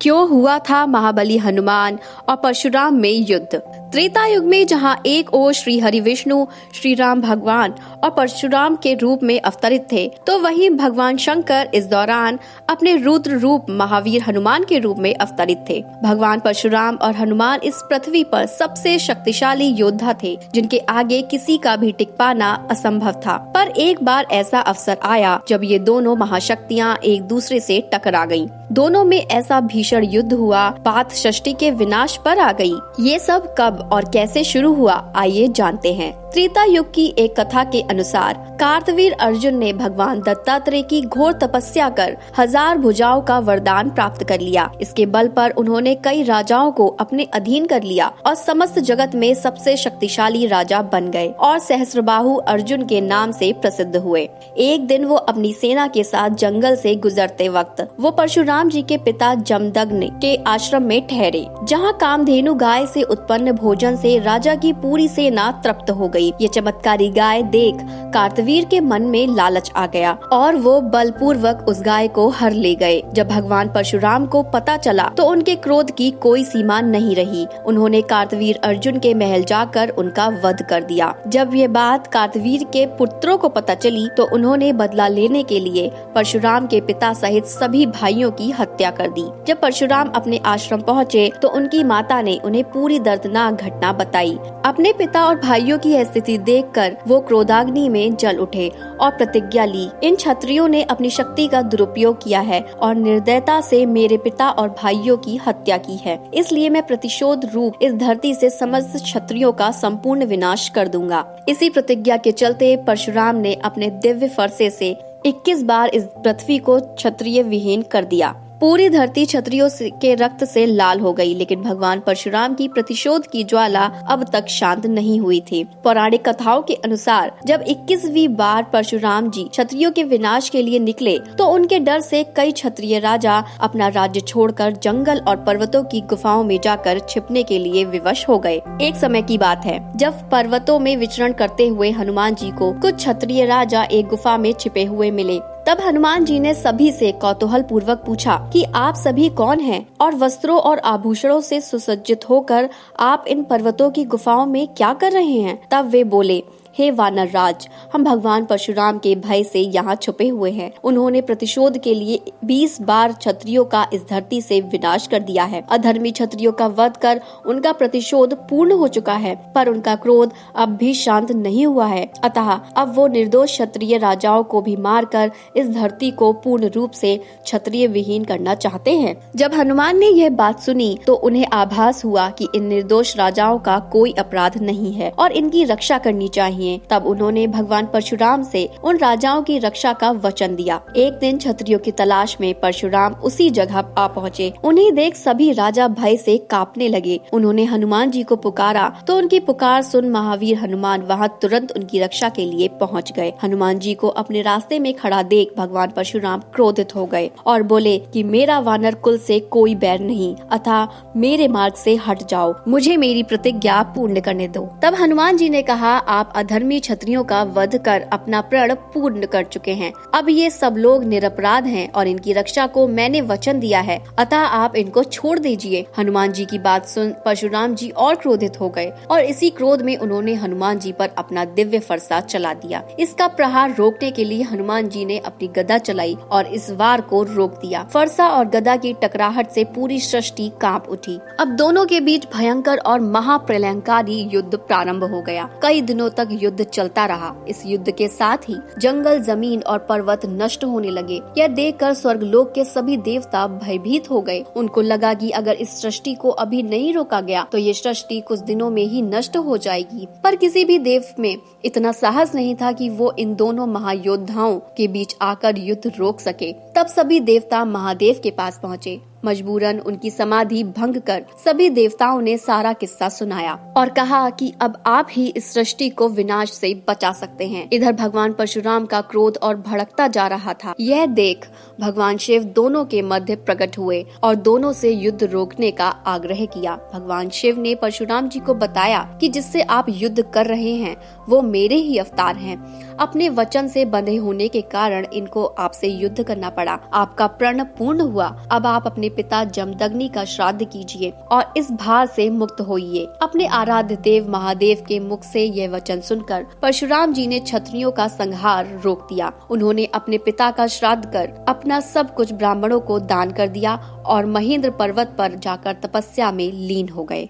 क्यों हुआ था महाबली हनुमान और परशुराम में युद्ध। त्रेता युग में जहां एक ओर श्री हरि विष्णु श्री राम भगवान और परशुराम के रूप में अवतरित थे, तो वहीं भगवान शंकर इस दौरान अपने रुद्र रूप महावीर हनुमान के रूप में अवतरित थे। भगवान परशुराम और हनुमान इस पृथ्वी पर सबसे शक्तिशाली योद्धा थे, जिनके आगे किसी का भी टिक पाना असंभव था। पर एक बार ऐसा अवसर आया जब ये दोनों महाशक्तियां एक दूसरे से टकरा गईं। दोनों में ऐसा भीषण युद्ध हुआ, बात सृष्टि के विनाश पर आ गई। ये सब कब और कैसे शुरू हुआ, आइए जानते हैं। त्रेता युग की एक कथा के अनुसार कार्तवीर अर्जुन ने भगवान दत्तात्रेय की घोर तपस्या कर 1000 भुजाओं का वरदान प्राप्त कर लिया। इसके बल पर उन्होंने कई राजाओं को अपने अधीन कर लिया और समस्त जगत में सबसे शक्तिशाली राजा बन गए और सहस्त्रबाहु अर्जुन के नाम से प्रसिद्ध हुए। एक दिन वो अपनी सेना के साथ जंगल से गुजरते वक्त वो परशुराम जी के पिता जमदग्नि के आश्रम में ठहरे, जहाँ कामधेनु गाय से उत्पन्न भोजन से राजा की पूरी सेना तृप्त हो गई। ये चमत्कारी गाय देख कार्तवीर के मन में लालच आ गया और वो बलपूर्वक उस गाय को हर ले गए। जब भगवान परशुराम को पता चला तो उनके क्रोध की कोई सीमा नहीं रही। उन्होंने कार्तवीर अर्जुन के महल जाकर उनका वध कर दिया। जब ये बात कार्तवीर के पुत्रों को पता चली तो उन्होंने बदला लेने के लिए परशुराम के पिता सहित सभी भाइयों की हत्या कर दी। जब परशुराम अपने आश्रम पहुँचे तो उनकी माता ने उन्हें पूरी दर्दनाक घटना बताई। अपने पिता और भाइयों की स्थिति देखकर वो क्रोधाग्नि में जल उठे और प्रतिज्ञा ली, इन क्षत्रियों ने अपनी शक्ति का दुरुपयोग किया है और निर्दयता से मेरे पिता और भाइयों की हत्या की है। इसलिए मैं प्रतिशोध रूप इस धरती से समस्त क्षत्रियों का संपूर्ण विनाश कर दूंगा। इसी प्रतिज्ञा के चलते परशुराम ने अपने दिव्य फरसे से 21 बार इस पृथ्वी को क्षत्रिय विहीन कर दिया। पूरी धरती क्षत्रियों के रक्त से लाल हो गई, लेकिन भगवान परशुराम की प्रतिशोध की ज्वाला अब तक शांत नहीं हुई थी। पौराणिक कथाओं के अनुसार जब 21वीं बार परशुराम जी क्षत्रियों के विनाश के लिए निकले तो उनके डर से कई क्षत्रिय राजा अपना राज्य छोड़कर जंगल और पर्वतों की गुफाओं में जाकर छिपने के लिए विवश हो गए। एक समय की बात है जब पर्वतों में विचरण करते हुए हनुमान जी को कुछ क्षत्रिय राजा एक गुफा में छिपे हुए मिले। तब हनुमान जी ने सभी से कौतूहल पूर्वक पूछा कि आप सभी कौन हैं और वस्त्रों और आभूषणों से सुसज्जित होकर आप इन पर्वतों की गुफाओं में क्या कर रहे हैं। तब वे बोले, हे वानर राज, हम भगवान परशुराम के भय से यहाँ छुपे हुए हैं। उन्होंने प्रतिशोध के लिए 20 बार क्षत्रियों का इस धरती से विनाश कर दिया है। अधर्मी क्षत्रियों का वध कर उनका प्रतिशोध पूर्ण हो चुका है, पर उनका क्रोध अब भी शांत नहीं हुआ है। अतः अब वो निर्दोष क्षत्रिय राजाओं को भी मारकर इस धरती को पूर्ण रूप से क्षत्रिय विहीन करना चाहते हैं। जब हनुमान ने यह बात सुनी तो उन्हें आभास हुआ कि इन निर्दोष राजाओं का कोई अपराध नहीं है और इनकी रक्षा करनी चाहिए। तब उन्होंने भगवान परशुराम से उन राजाओं की रक्षा का वचन दिया। एक दिन क्षत्रियों की तलाश में परशुराम उसी जगह आ पहुँचे। उन्हें देख सभी राजा भय से कांपने लगे। उन्होंने हनुमान जी को पुकारा तो उनकी पुकार सुन महावीर हनुमान वहां तुरंत उनकी रक्षा के लिए पहुंच गए। हनुमान जी को अपने रास्ते में खड़ा देख भगवान परशुराम क्रोधित हो गए और बोले कि मेरा वानर कुल से कोई बैर नहीं, अतः मेरे मार्ग से हट जाओ, मुझे मेरी प्रतिज्ञा पूर्ण करने दो। तब हनुमान जी ने कहा, आप धर्मी क्षत्रियों का वध कर अपना प्रण पूर्ण कर चुके हैं। अब ये सब लोग निरपराध हैं और इनकी रक्षा को मैंने वचन दिया है, अतः आप इनको छोड़ दीजिए। हनुमान जी की बात सुन परशुराम जी और क्रोधित हो गए और इसी क्रोध में उन्होंने हनुमान जी पर अपना दिव्य फरसा चला दिया। इसका प्रहार रोकने के लिए हनुमान जी ने अपनी गदा चलाई और इस वार को रोक दिया। फरसा और गदा की टकराहट से पूरी सृष्टि कांप उठी। अब दोनों के बीच भयंकर और महाप्रलयंकारी युद्ध प्रारंभ हो गया। कई दिनों तक युद्ध चलता रहा। इस युद्ध के साथ ही जंगल, जमीन और पर्वत नष्ट होने लगे। यह देखकर स्वर्गलोक के सभी देवता भयभीत हो गए। उनको लगा कि अगर इस सृष्टि को अभी नहीं रोका गया तो ये सृष्टि कुछ दिनों में ही नष्ट हो जाएगी। पर किसी भी देव में इतना साहस नहीं था कि वो इन दोनों महायोद्धाओं के बीच आकर युद्ध रोक सके। तब सभी देवता महादेव के पास पहुँचे। मजबूरन उनकी समाधि भंग कर सभी देवताओं ने सारा किस्सा सुनाया और कहा कि अब आप ही इस सृष्टि को विनाश से बचा सकते हैं। इधर भगवान परशुराम का क्रोध और भड़कता जा रहा था। यह देख भगवान शिव दोनों के मध्य प्रकट हुए और दोनों से युद्ध रोकने का आग्रह किया। भगवान शिव ने परशुराम जी को बताया कि जिससे आप युद्ध कर रहे हैं वो मेरे ही अवतार हैं। अपने वचन से बंधे होने के कारण इनको आपसे युद्ध करना पड़ा। आपका प्रण पूर्ण हुआ। अब आप अपने पिता जमदग्नि का श्राद्ध कीजिए और इस भार से मुक्त होइए। अपने आराध्य देव महादेव के मुख से यह वचन सुनकर परशुराम जी ने क्षत्रियों का संहार रोक दिया। उन्होंने अपने पिता का श्राद्ध कर अपना सब कुछ ब्राह्मणों को दान कर दिया और महेंद्र पर्वत पर जाकर तपस्या में लीन हो गए।